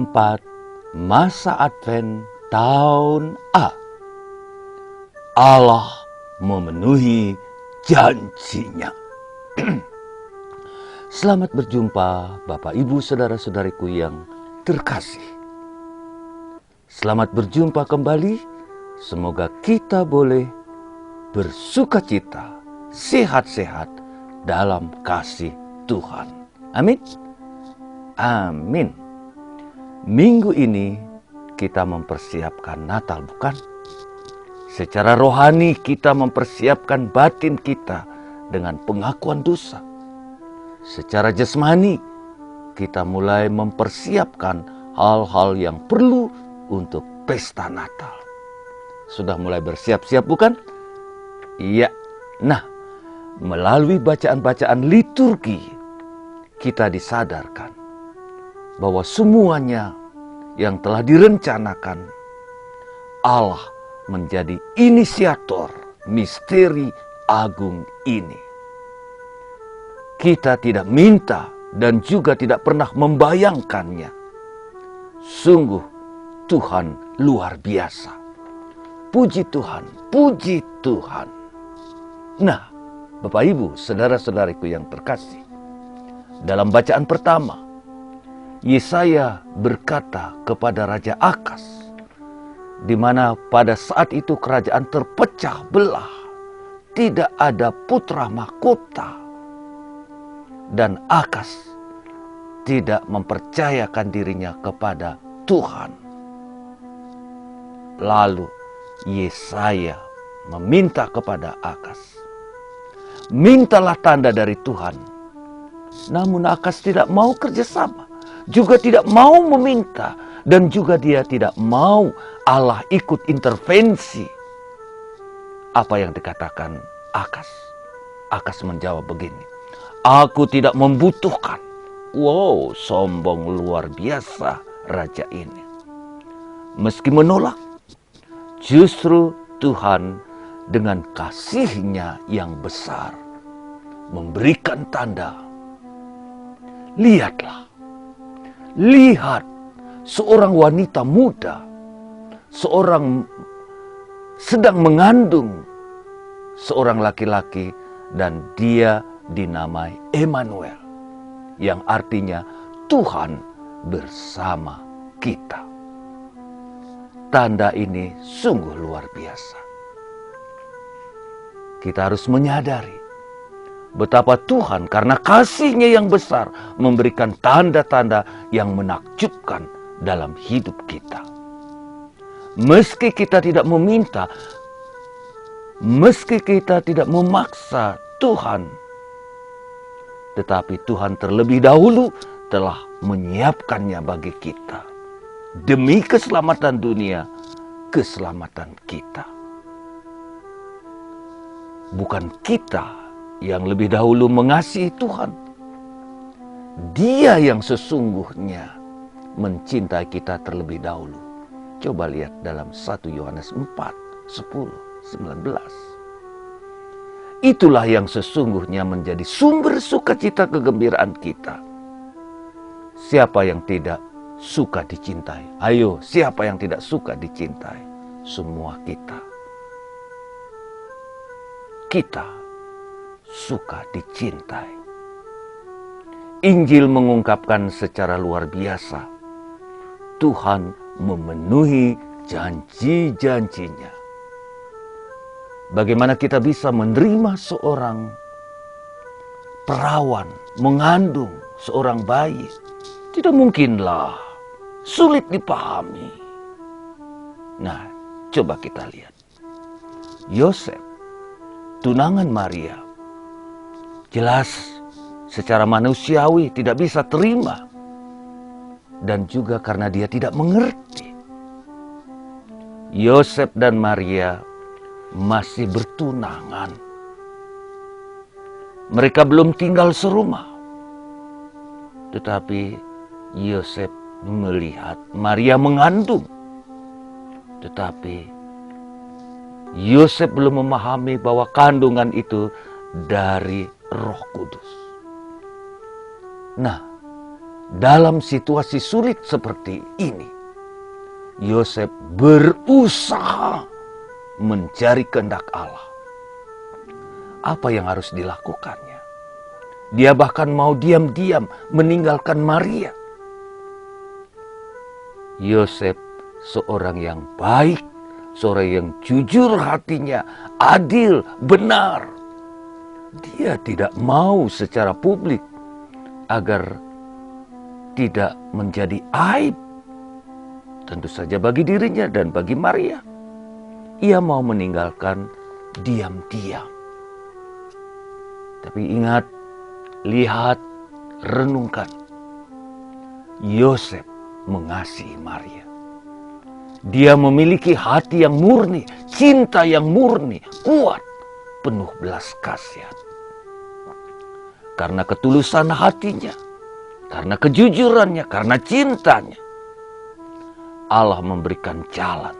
keempat, masa Advent tahun A. Allah memenuhi janjinya. Selamat berjumpa Bapak Ibu saudara-saudariku yang terkasih. Selamat berjumpa kembali. Semoga kita boleh bersukacita, sehat-sehat dalam kasih Tuhan. Amin. Amin. Minggu ini kita mempersiapkan Natal, bukan? Secara rohani kita mempersiapkan batin kita dengan pengakuan dosa. Secara jasmani kita mulai mempersiapkan hal-hal yang perlu untuk pesta Natal. Sudah mulai bersiap-siap, bukan? Iya. Nah, melalui bacaan-bacaan liturgi kita disadarkan bahwa semuanya yang telah direncanakan Allah menjadi inisiator misteri agung ini. Kita tidak minta dan juga tidak pernah membayangkannya. Sungguh Tuhan luar biasa. Puji Tuhan, puji Tuhan. Nah, Bapak Ibu, saudara-saudariku yang terkasih, dalam bacaan pertama, Yesaya berkata kepada Raja Akas, di mana pada saat itu kerajaan terpecah belah, tidak ada putra mahkota, dan Akas tidak mempercayakan dirinya kepada Tuhan. Lalu Yesaya meminta kepada Akas, mintalah tanda dari Tuhan. Namun Akas tidak mau kerjasama, juga tidak mau meminta, dan juga dia tidak mau Allah ikut intervensi. Apa yang dikatakan Akas? Akas menjawab begini, aku tidak membutuhkan. Wow, sombong luar biasa raja ini. Meski menolak, justru Tuhan dengan kasih-Nya yang besar memberikan tanda. Lihatlah, lihat seorang wanita muda, seorang sedang mengandung seorang laki-laki, dan dia dinamai Emmanuel, yang artinya Tuhan bersama kita. Tanda ini sungguh luar biasa. Kita harus menyadari betapa Tuhan karena kasih-Nya yang besar memberikan tanda-tanda yang menakjubkan dalam hidup kita. Meski kita tidak meminta, meski kita tidak memaksa Tuhan, tetapi Tuhan terlebih dahulu telah menyiapkannya bagi kita. Demi keselamatan dunia, keselamatan kita. Bukan kita yang lebih dahulu mengasihi Tuhan. Dia yang sesungguhnya mencintai kita terlebih dahulu. Coba lihat dalam 1 Yohanes 4, 10, 19. Itulah yang sesungguhnya menjadi sumber sukacita kegembiraan kita. Siapa yang tidak suka dicintai? Ayo, siapa yang tidak suka dicintai? Semua kita. Kita suka dicintai. Injil mengungkapkan secara luar biasa, Tuhan memenuhi janji-janjinya. Bagaimana kita bisa menerima seorang perawan mengandung seorang bayi? Tidak mungkinlah, sulit dipahami. Nah, coba kita lihat. Yosef, tunangan Maria, jelas secara manusiawi tidak bisa terima. Dan juga karena dia tidak mengerti. Yosef dan Maria masih bertunangan. Mereka belum tinggal serumah. Tetapi Yosef melihat Maria mengandung. Tetapi Yosef belum memahami bahwa kandungan itu dari Roh Kudus. Nah, dalam situasi sulit seperti ini, Yosef berusaha mencari kehendak Allah. Apa yang harus dilakukannya? Dia bahkan mau diam-diam meninggalkan Maria. Yosef seorang yang baik, seorang yang jujur hatinya, adil, benar. Dia tidak mau secara publik agar tidak menjadi aib. Tentu saja bagi dirinya dan bagi Maria. Ia mau meninggalkan diam-diam. Tapi ingat, lihat, renungkan. Yosef mengasihi Maria. Dia memiliki hati yang murni, cinta yang murni, kuat, penuh belas kasihan. Karena ketulusan hatinya, karena kejujurannya, karena cintanya, Allah memberikan jalan.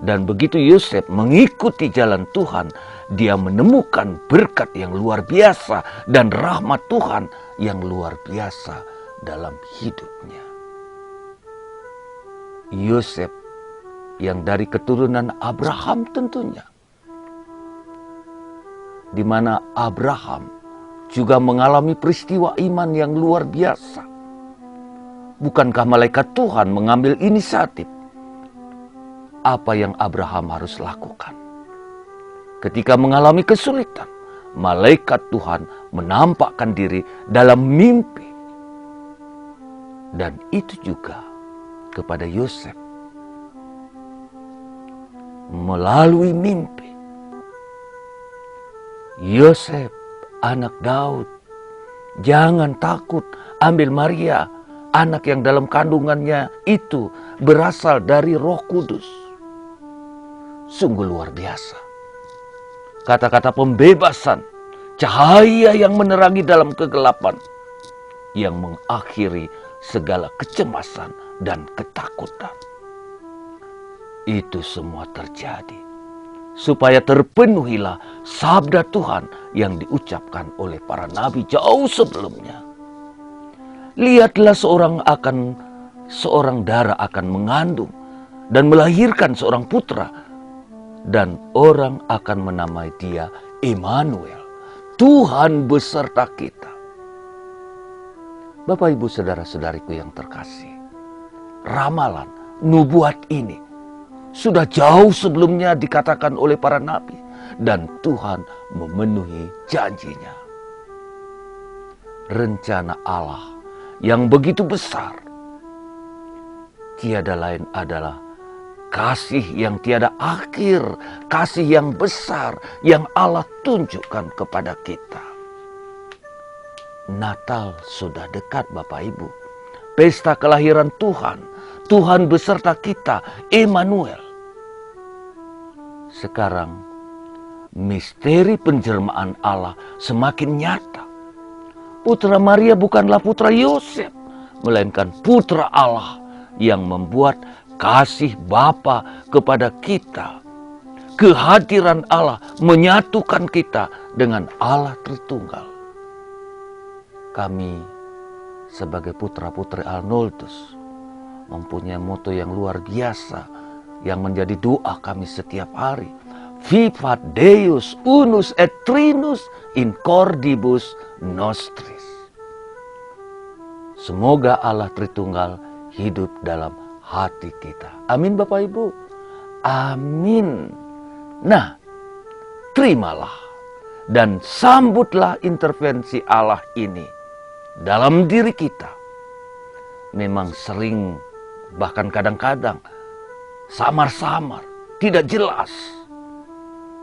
Dan begitu Yosef mengikuti jalan Tuhan, dia menemukan berkat yang luar biasa dan rahmat Tuhan yang luar biasa dalam hidupnya. Yosef yang dari keturunan Abraham tentunya, di mana Abraham juga mengalami peristiwa iman yang luar biasa. Bukankah malaikat Tuhan mengambil inisiatif? Apa yang Abraham harus lakukan? Ketika mengalami kesulitan, malaikat Tuhan menampakkan diri dalam mimpi. Dan itu juga kepada Yosef. Melalui mimpi. Yosef, anak Daud, jangan takut ambil Maria, anak yang dalam kandungannya itu berasal dari Roh Kudus. Sungguh luar biasa. Kata-kata pembebasan, cahaya yang menerangi dalam kegelapan, yang mengakhiri segala kecemasan dan ketakutan. Itu semua terjadi supaya terpenuhilah sabda Tuhan yang diucapkan oleh para nabi jauh sebelumnya. Lihatlah seorang dara akan mengandung dan melahirkan seorang putra, dan orang akan menamai dia Immanuel, Tuhan beserta kita. Bapak, Ibu, saudara-saudariku yang terkasih, ramalan, nubuat ini sudah jauh sebelumnya dikatakan oleh para nabi, dan Tuhan memenuhi janjinya. Rencana Allah yang begitu besar, tiada lain adalah kasih yang tiada akhir, kasih yang besar yang Allah tunjukkan kepada kita. Natal sudah dekat, Bapak Ibu. Pesta kelahiran Tuhan, Tuhan beserta kita, Immanuel. Sekarang misteri penjelmaan Allah semakin nyata. Putra Maria bukanlah putra Yosef, melainkan putra Allah yang membuat kasih Bapa kepada kita. Kehadiran Allah menyatukan kita dengan Allah Tritunggal. Kami sebagai putra-putri Arnoldus mempunyai moto yang luar biasa yang menjadi doa kami setiap hari. Vivat Deus unus et trinus in cordibus nostris. Semoga Allah Tritunggal hidup dalam hati kita. Amin, Bapak Ibu. Amin. Nah, terimalah dan sambutlah intervensi Allah ini dalam diri kita. Memang sering, bahkan kadang-kadang samar-samar, tidak jelas.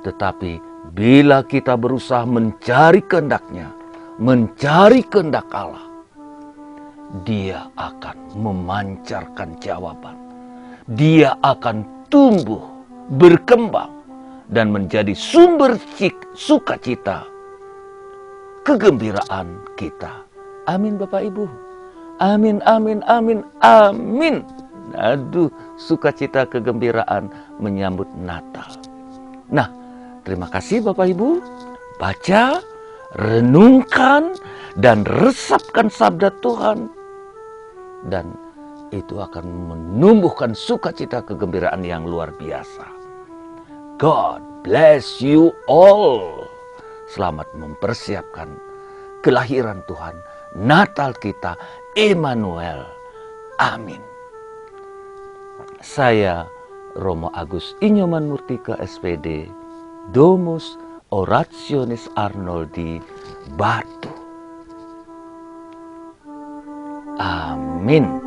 Tetapi bila kita berusaha mencari kehendak-Nya, mencari kehendak Allah, Dia akan memancarkan jawaban. Dia akan tumbuh, berkembang, dan menjadi sumber sukacita, kegembiraan kita. Amin, Bapak Ibu. Amin, amin, amin, amin. Aduh, sukacita, kegembiraan menyambut Natal. Nah, terima kasih Bapak Ibu. Baca, renungkan dan resapkan sabda Tuhan. Dan itu akan menumbuhkan sukacita kegembiraan yang luar biasa. God bless you all. Selamat mempersiapkan kelahiran Tuhan, Natal kita, Immanuel. Amin. Saya Romo Agus Inyoman Murtika SPD, Domus Orationis Arnoldi, Batu. Amin.